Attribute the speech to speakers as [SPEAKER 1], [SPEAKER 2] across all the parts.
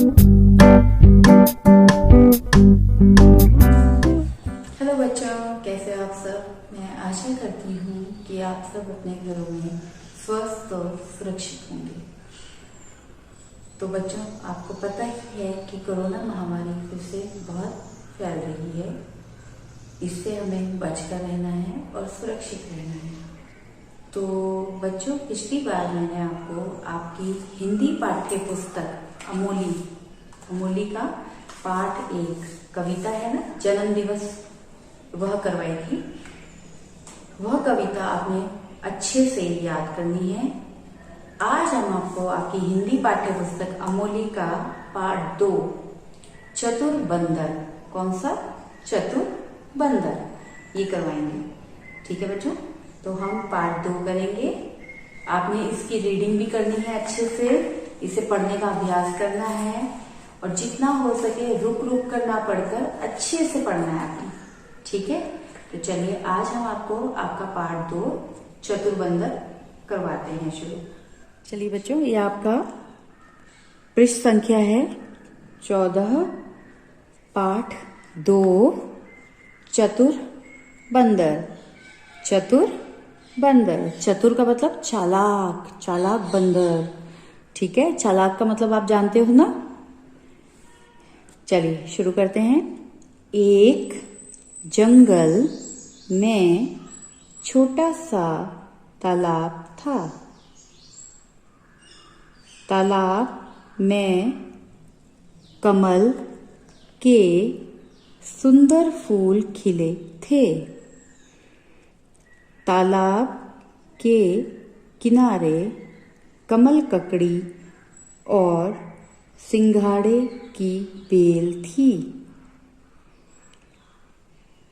[SPEAKER 1] Hello बच्चों, कैसे हो आप सब। मैं आशा करती हूँ कि आप सब अपने घरों में स्वस्थ और सुरक्षित होंगे। तो बच्चों, आपको पता ही है कि कोरोना महामारी फिर से बहुत फैल रही है। इससे हमें बचकर रहना है और सुरक्षित रहना है। तो बच्चों, पिछली बार मैंने आपको आपकी हिंदी पाठ्य पुस्तक अमोली का पाठ 1 कविता है ना, जन्म दिवस, वह करवाई थी। वह कविता आपने अच्छे से याद करनी है। आज हम आपको आपकी हिंदी पाठ्य पुस्तक अमोली का पाठ 2 चतुर बंदर, कौन सा? चतुर बंदर, ये करवाएंगे। ठीक है बच्चों, तो हम पाठ 2 करेंगे। आपने इसकी रीडिंग भी करनी है अच्छे से, इसे पढ़ने का अभ्यास करना है और जितना हो सके रुक रुक कर ना पढ़कर अच्छे से पढ़ना है आपने। ठीक है, तो चलिए आज हम आपको आपका पाठ 2 चतुर बंदर करवाते हैं शुरू। चलिए बच्चों, ये आपका पृष्ठ संख्या है 14, पाठ 2 चतुर बंदर। चतुर बंदर, चतुर का मतलब चालाक, चालाक बंदर। ठीक है, चालाक का मतलब आप जानते हो ना। चलिए शुरू करते हैं। एक जंगल में छोटा सा तालाब था। तालाब में कमल के सुंदर फूल खिले थे। तालाब के किनारे कमल ककड़ी और सिंघाड़े की बेल थी।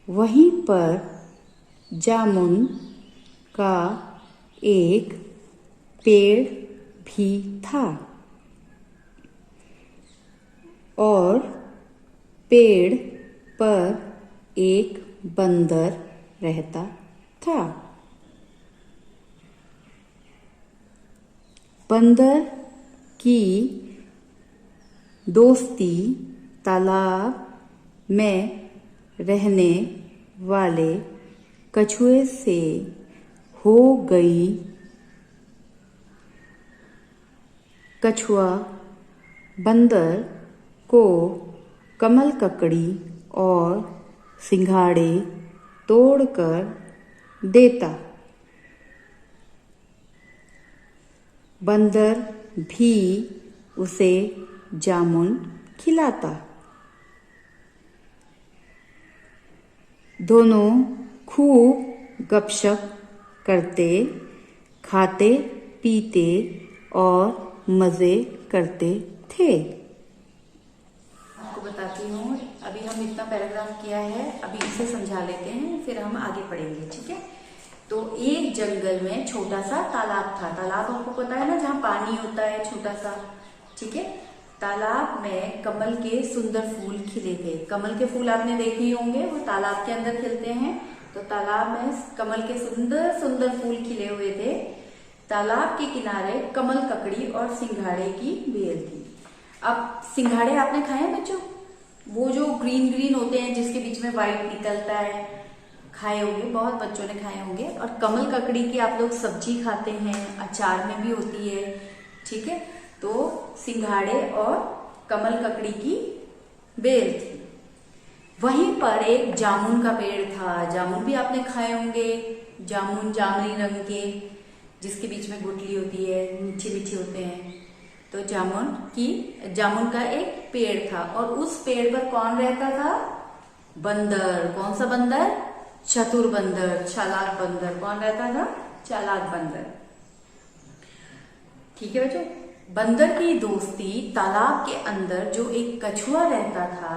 [SPEAKER 1] वहीं पर जामुन का एक पेड़ भी था और पेड़ पर एक बंदर रहता था। बंदर की दोस्ती तालाब में रहने वाले कछुए से हो गई। कछुआ बंदर को कमल ककड़ी और सिंघाड़े तोड़कर देता। बंदर भी उसे जामुन खिलाता। दोनों खूब गपशप करते, खाते पीते और मजे करते थे। आपको बताती हूँ, अभी हम इतना पैराग्राफ किया है, अभी इसे समझा लेते हैं, फिर हम आगे पढ़ेंगे। ठीक है, तो एक जंगल में छोटा सा तालाब था। तालाब आपको पता है ना, जहाँ पानी होता है छोटा सा। ठीक है, तालाब में कमल के सुंदर फूल खिले थे। कमल के फूल आपने देखे ही होंगे, वो तालाब के अंदर खिलते हैं। तो तालाब में कमल के सुंदर सुंदर फूल खिले हुए थे। तालाब के किनारे कमल ककड़ी और सिंघाड़े की बेल थी। अब सिंघाड़े आपने खाए हैं बच्चों? वो जो ग्रीन ग्रीन होते हैं, जिसके बीच में व्हाइट निकलता है, खाए होंगे, बहुत बच्चों ने खाए होंगे। और कमल ककड़ी की आप लोग सब्जी खाते हैं, अचार में भी होती है। ठीक है, तो सिंघाड़े और कमल ककड़ी की बेल थी। वहीं पर एक जामुन का पेड़ था। जामुन भी आपने खाए होंगे, जामुन जामुनी रंग के, जिसके बीच में गुठली होती है, मीठे मीठे होते हैं। तो जामुन का एक पेड़ था और उस पेड़ पर कौन रहता था? बंदर। कौन सा बंदर? चतुर बंदर, चालाक बंदर। कौन रहता था? चालाक बंदर। ठीक है बच्चों, बंदर की दोस्ती तालाब के अंदर जो एक कछुआ रहता था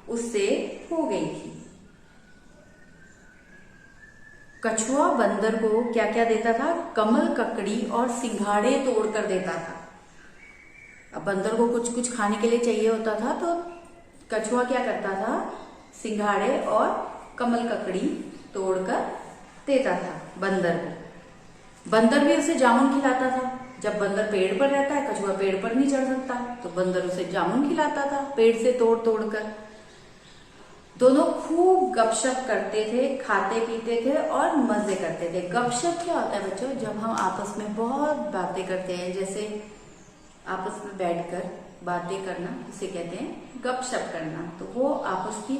[SPEAKER 1] उससे हो गई थी। कछुआ बंदर को क्या क्या देता था? कमल ककड़ी और सिंघाड़े तोड़कर देता था। अब बंदर को कुछ कुछ खाने के लिए चाहिए होता था, तो कछुआ क्या करता था? सिंघाड़े और कमल ककड़ी तोड़कर देता था बंदर को। बंदर भी उसे जामुन खिलाता था। जब बंदर पेड़ पर रहता है, कछुआ पेड़ पर नहीं चढ़ सकता, तो बंदर उसे जामुन खिलाता था पेड़ से तोड़ तोड़ कर। दोनों खूब गपशप करते थे, खाते पीते थे और मजे करते थे। गपशप क्या होता है बच्चों? जब हम आपस में बहुत बातें करते हैं, जैसे आपस में बैठकर बातें करना, इसे कहते हैं गपशप करना। तो वो आपस की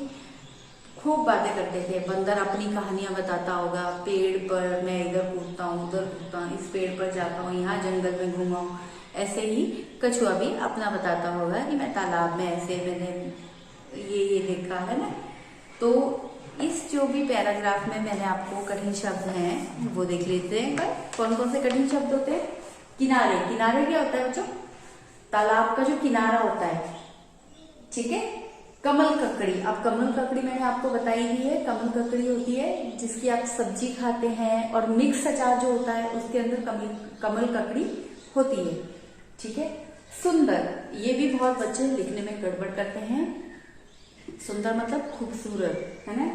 [SPEAKER 1] खूब बातें करते थे। बंदर अपनी कहानियां बताता होगा, पेड़ पर मैं इधर कूदता हूँ, उधर कूदता हूँ, इस पेड़ पर जाता हूँ, यहाँ जंगल में घूमा हूँ। ऐसे ही कछुआ भी अपना बताता होगा कि मैं तालाब में ऐसे मैंने ये देखा है ना। तो इस जो भी पैराग्राफ में मैंने आपको कठिन शब्द हैं वो देख लेते हैं। कौन कौन से कठिन शब्द होते हैं? किनारे। किनारे क्या होता है बच्चों? तालाब का जो किनारा होता है, ठीक है। कमल ककड़ी, अब कमल ककड़ी मैंने आपको बताई ही है। कमल ककड़ी होती है जिसकी आप सब्जी खाते हैं, और मिक्स अचार जो होता है उसके अंदर कमल ककड़ी होती है, ठीक है। सुंदर, ये भी बहुत बच्चे लिखने में गड़बड़ करते हैं। सुंदर मतलब खूबसूरत, है ना।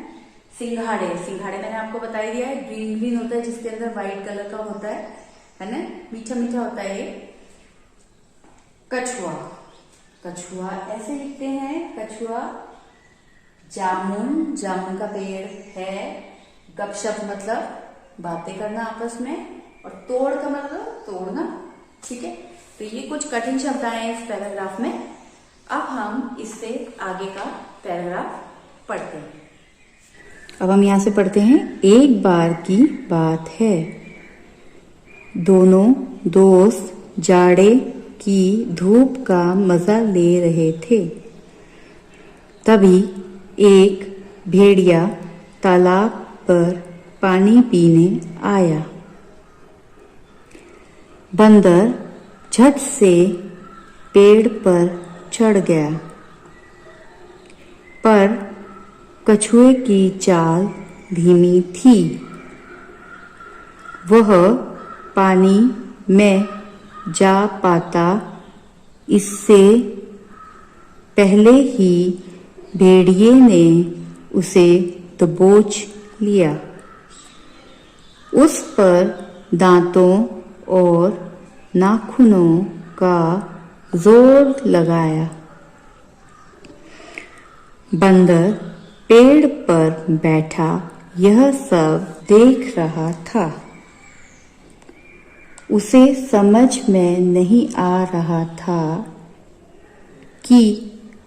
[SPEAKER 1] सिंघाड़े, सिंघाड़े मैंने आपको बता ही दिया है, ग्रीन ग्रीन होता है जिसके अंदर व्हाइट कलर का होता है ना, मीठा मीठा होता है ये। कछुआ, कछुआ ऐसे लिखते हैं, कछुआ। जामुन, जामुन का पेड़ है। गपशप मतलब बातें करना आपस में, और तोड़ का मतलब तोड़ना, ठीक है। तो ये कुछ कठिन शब्द आए इस पैराग्राफ में। अब हम इससे आगे का पैराग्राफ पढ़ते हैं। अब हम यहां से पढ़ते हैं। एक बार की बात है, दोनों दोस्त जाड़े की धूप का मजा ले रहे थे। तभी एक भेड़िया तालाब पर पानी पीने आया। बंदर झट से पेड़ पर चढ़ गया, पर कछुए की चाल धीमी थी। वह पानी में जा पाता इससे पहले ही भेड़िए ने उसे दबोच लिया। उस पर दांतों और नाखूनों का जोर लगाया। बंदर पेड़ पर बैठा यह सब देख रहा था। उसे समझ में नहीं आ रहा था कि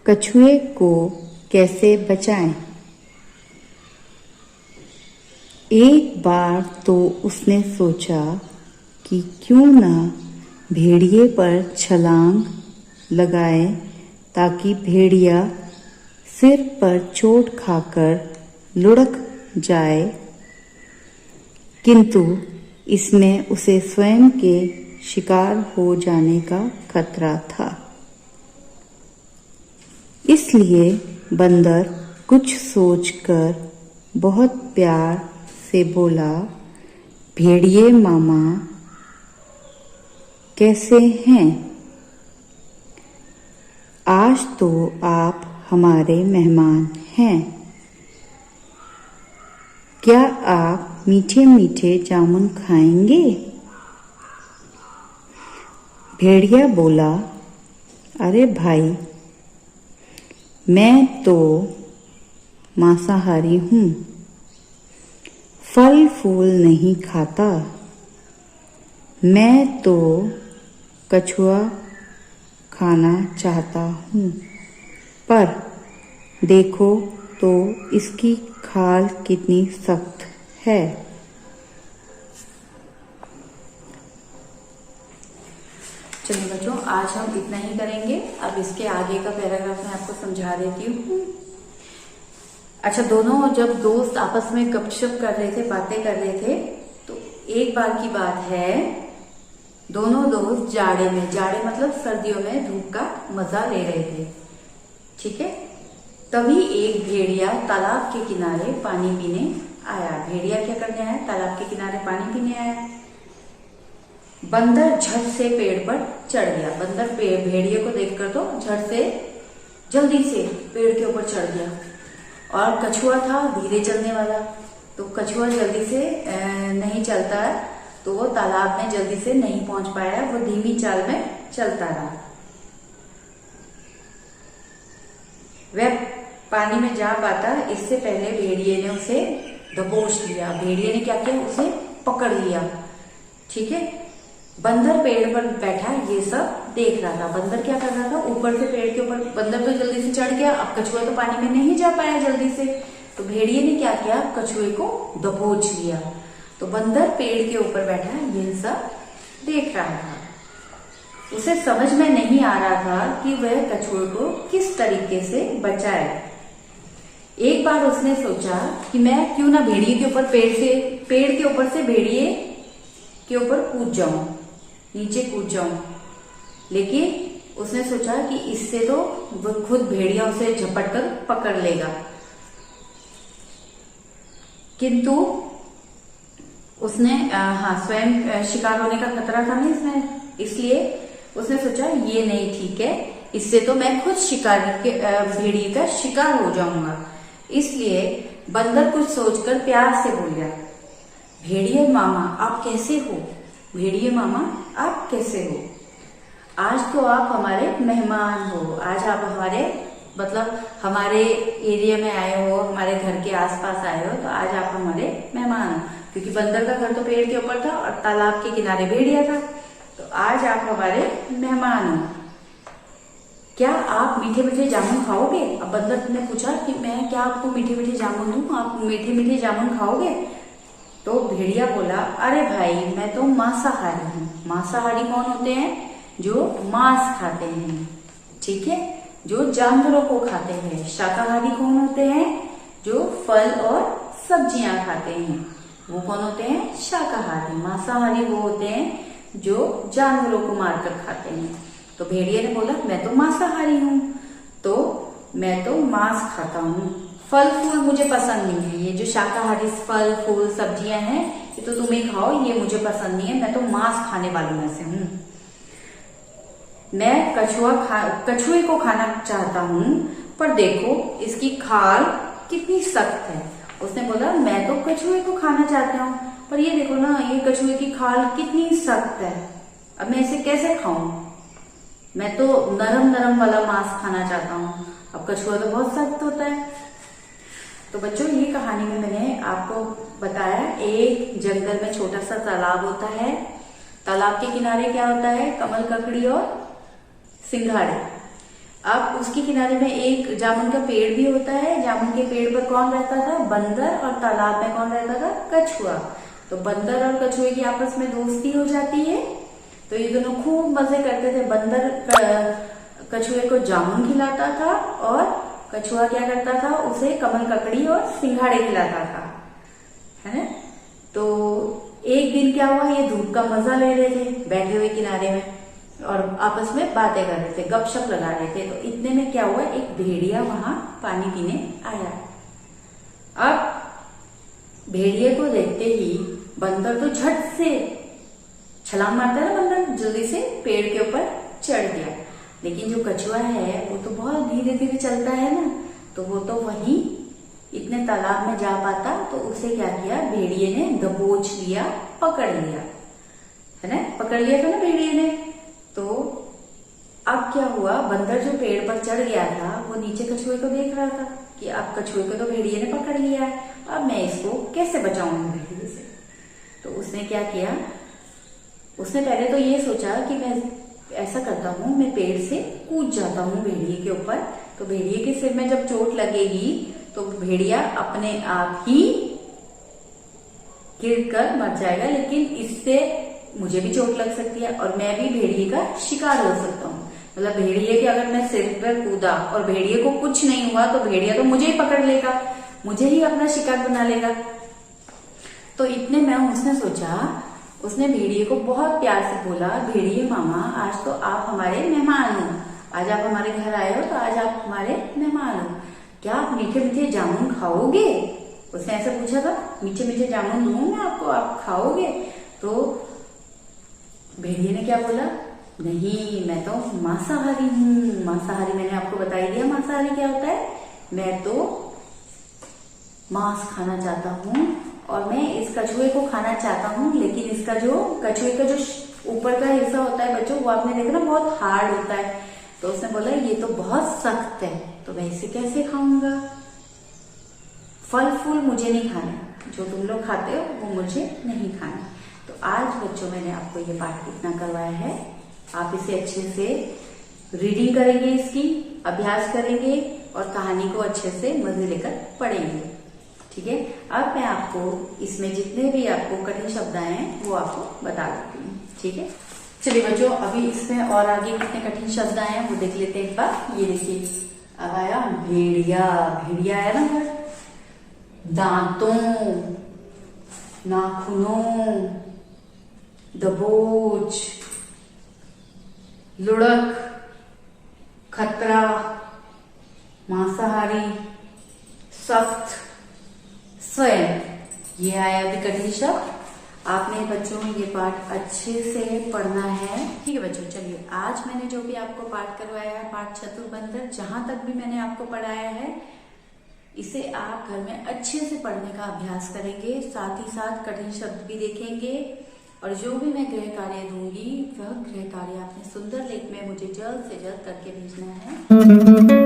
[SPEAKER 1] कछुए को कैसे बचाएं। एक बार तो उसने सोचा कि क्यों ना भेड़िए पर छलांग लगाए, ताकि भेड़िया सिर पर चोट खाकर लुढ़क जाए। किंतु इसमें उसे स्वयं के शिकार हो जाने का खतरा था। इसलिए बंदर कुछ सोचकर बहुत प्यार से बोला, भेड़िए मामा कैसे हैं? आज तो आप हमारे मेहमान हैं। क्या आप मीठे मीठे जामुन खाएंगे? भेड़िया बोला, अरे भाई, मैं तो मांसाहारी हूँ, फल फूल नहीं खाता। मैं तो कछुआ खाना चाहता हूँ, पर देखो तो इसकी खाल कितनी सख्त है। चलिए बच्चों, आज हम इतना ही करेंगे। अब इसके आगे का पैराग्राफ मैं आपको समझा देती हूँ। अच्छा, दोनों जब दोस्त आपस में गपशप कर रहे थे, बातें कर रहे थे, तो एक बार की बात है, दोनों दोस्त जाड़े में, जाड़े मतलब सर्दियों में धूप का मजा ले रहे थे, ठीक है। तभी एक भेड़िया तालाब के किनारे पानी पीने आया। भेड़िया क्या करने आया? तालाब के किनारे पानी पीने आया। बंदर झट से पेड़ पर चढ़ गया। बंदर भेड़िए को देखकर तो झट से जल्दी से पेड़ के ऊपर चढ़ गया। और कछुआ था धीरे चलने वाला, तो कछुआ जल्दी से नहीं चलता है, तो वो तालाब में जल्दी से नहीं पहुंच पाया, वो धीमी चाल में चलता रहा। वह पानी में जा पाता इससे पहले भेड़िए ने उसे दबोच लिया। भेड़िए ने क्या किया, उसे पकड़ लिया। ठीक है, बंदर पेड़ पर बैठा ये सब देख रहा था। बंदर क्या कर रहा था, ऊपर से पेड़ के ऊपर, बंदर तो जल्दी से चढ़ गया, अब कछुआ तो पानी में नहीं जा पाया जल्दी से, तो भेड़िए ने क्या किया, कछुए को दबोच लिया। तो बंदर पेड़ के ऊपर बैठा ये सब देख रहा था। उसे समझ में नहीं आ रहा था कि वह कछुए को किस तरीके से बचाए। एक बार उसने सोचा कि मैं क्यों ना भेड़िए के ऊपर पेड़ के ऊपर से भेड़िए के ऊपर कूद जाऊं, नीचे कूद जाऊं। लेकिन उसने सोचा कि इससे तो वह खुद भेड़िया उसे झपट कर पकड़ लेगा, किंतु उसने स्वयं शिकार होने का खतरा था ना इसमें, इसलिए उसने सोचा ये नहीं ठीक है, इससे तो मैं खुद भेड़िए का शिकार हो जाऊंगा। इसलिए बंदर कुछ सोचकर प्यार से बोल गया, भेड़िए मामा आप कैसे हो, भेड़िए मामा आप कैसे हो, आज तो आप हमारे मेहमान हो, आज आप हमारे मतलब हमारे एरिया में आए हो, हमारे घर के आसपास आए हो, तो आज आप हमारे मेहमान हो। क्योंकि बंदर का घर तो पेड़ के ऊपर था और तालाब के किनारे भेड़िया था, तो आज आप हमारे मेहमान हो, क्या आप मीठे मीठे जामुन खाओगे। अब बंदर ने पूछा कि मैं क्या आपको मीठे मीठे जामुन दूं, आप मीठे मीठे जामुन खाओगे। तो भेड़िया बोला, अरे भाई मैं तो मांसाहारी हूँ। मांसाहारी कौन होते हैं, जो मांस खाते हैं, ठीक है, जो जानवरों को खाते हैं। शाकाहारी कौन होते हैं, जो फल और सब्जियां खाते हैं, वो कौन होते हैं, शाकाहारी। मांसाहारी वो होते हैं जो जानवरों को मारकर खाते हैं। तो भेड़िए ने बोला मैं तो मांसाहारी हूँ, तो मैं तो मांस खाता हूँ, फल फूल मुझे पसंद नहीं है, ये जो शाकाहारी फल फूल सब्जियां हैं ये तो तुम ही खाओ, ये मुझे पसंद नहीं है, मैं तो मांस खाने वालों में से हूँ। मैं कछुए को खाना चाहता हूँ, पर देखो इसकी खाल कितनी सख्त है। उसने बोला मैं तो कछुए को खाना चाहता हूँ, पर ये देखो ना, ये कछुए की खाल कितनी सख्त है, अब मैं इसे कैसे खाऊं, मैं तो नरम नरम वाला मांस खाना चाहता हूँ, अब कछुआ तो बहुत सख्त होता है। तो बच्चों ये कहानी में मैंने आपको बताया, एक जंगल में छोटा सा तालाब होता है, तालाब के किनारे क्या होता है, कमल ककड़ी और सिंघाड़े। अब उसके किनारे में एक जामुन का पेड़ भी होता है। जामुन के पेड़ पर कौन रहता था, बंदर, और तालाब में कौन रहता था, कछुआ। तो बंदर और कछुए की आपस में दोस्ती हो जाती है, तो ये दोनों खूब मजे करते थे। बंदर कछुए को जामुन खिलाता था और कछुआ क्या करता था, उसे कमल ककड़ी और सिंघाड़े खिलाता था, है ना। तो एक दिन क्या हुआ, ये धूप का मजा ले रहे थे बैठे हुए किनारे में और आपस में बातें कर रहे थे, गपशप लगा रहे थे। तो इतने में क्या हुआ, एक भेड़िया वहां पानी पीने आया। अब भेड़िए को देखते ही बंदर तो झट से छलांग मारता है ना, बंदर जल्दी से पेड़ के ऊपर चढ़ गया। लेकिन जो कछुआ है वो तो बहुत धीरे धीरे चलता है ना, तो वो तो वहीं इतने तालाब में जा पाता, तो उसे क्या किया, भेड़िए ने दबोच लिया, पकड़ लिया, है ना, पकड़ लिया था ना भेड़िए ने। तो अब क्या हुआ, बंदर जो पेड़ पर चढ़ गया था वो नीचे कछुए को देख रहा था कि अब कछुए को तो भेड़िए ने पकड़ लिया है, अब मैं इसको कैसे बचाऊंगा भेड़िए से। तो उसने क्या किया, उसने पहले तो ये सोचा कि मैं ऐसा करता हूं, मैं पेड़ से कूद जाता हूं भेड़िए के ऊपर, तो भेड़िए के सिर में जब चोट लगेगी तो भेड़िया अपने आप ही गिरकर मर जाएगा, लेकिन इससे मुझे भी चोट लग सकती है और मैं भी भेड़िए का शिकार हो सकता हूँ। मतलब भेड़िए के अगर मैं सिर पर कूदा और भेड़िए को कुछ नहीं हुआ तो भेड़िया तो मुझे ही पकड़ लेगा, मुझे ही अपना शिकार बना लेगा। तो इतने में उसने सोचा, उसने भेड़िए को बहुत प्यार से बोला, भेड़िए मामा आज तो आप हमारे मेहमान हो, आज आप हमारे घर आए हो, तो आज आप हमारे मेहमान हो, क्या आप मीठे मीठे जामुन खाओगे। उसने ऐसे पूछा था, मीठे मीठे जामुन दूं मैं आपको, आप खाओगे। तो भेड़िए ने क्या बोला, नहीं मैं तो मांसाहारी हूँ। मांसाहारी मैंने आपको बता ही दिया मांसाहारी क्या होता है, मैं तो मांस खाना चाहता हूँ और मैं इस कछुए को खाना चाहता हूँ, लेकिन इसका जो कछुए का जो ऊपर का हिस्सा होता है बच्चों, वो आपने देखा ना बहुत हार्ड होता है। तो उसने बोला ये तो बहुत सख्त है, तो मैं इसे कैसे खाऊंगा। फल फूल मुझे नहीं खाने, जो तुम लोग खाते हो वो मुझे नहीं खाना। तो आज बच्चों मैंने आपको ये पाठ इतना करवाया है, आप इसे अच्छे से रीडिंग करेंगे, इसकी अभ्यास करेंगे और कहानी को अच्छे से मजे लेकर पढ़ेंगे। ठीक है, अब मैं आपको इसमें जितने भी आपको कठिन शब्द आए हैं वो आपको बता देती हूँ। ठीक है, चलिए बच्चों, अभी इसमें और आगे कितने कठिन शब्द आए हैं वो देख लेते हैं एक बार। ये देखिए, अब आया भेड़िया। भेड़िया आया ना, दांतों, नाखूनों, दबोच, लुढ़क, खतरा, मांसाहारी, सख्त, स्वयं। ये आया अभी कठिन शब्द। आपने बच्चों ये पाठ अच्छे से पढ़ना है। ठीक है बच्चों, चलिए आज मैंने जो भी आपको पाठ करवाया है, पाठ चतुर्बंधर, जहां तक भी मैंने आपको पढ़ाया है, इसे आप घर में अच्छे से पढ़ने का अभ्यास करेंगे, साथ ही साथ कठिन शब्द भी देखेंगे। और जो भी मैं गृह कार्य दूंगी, वह गृह कार्य आपने सुंदर लेख में मुझे जल्द से जल्द करके भेजना है।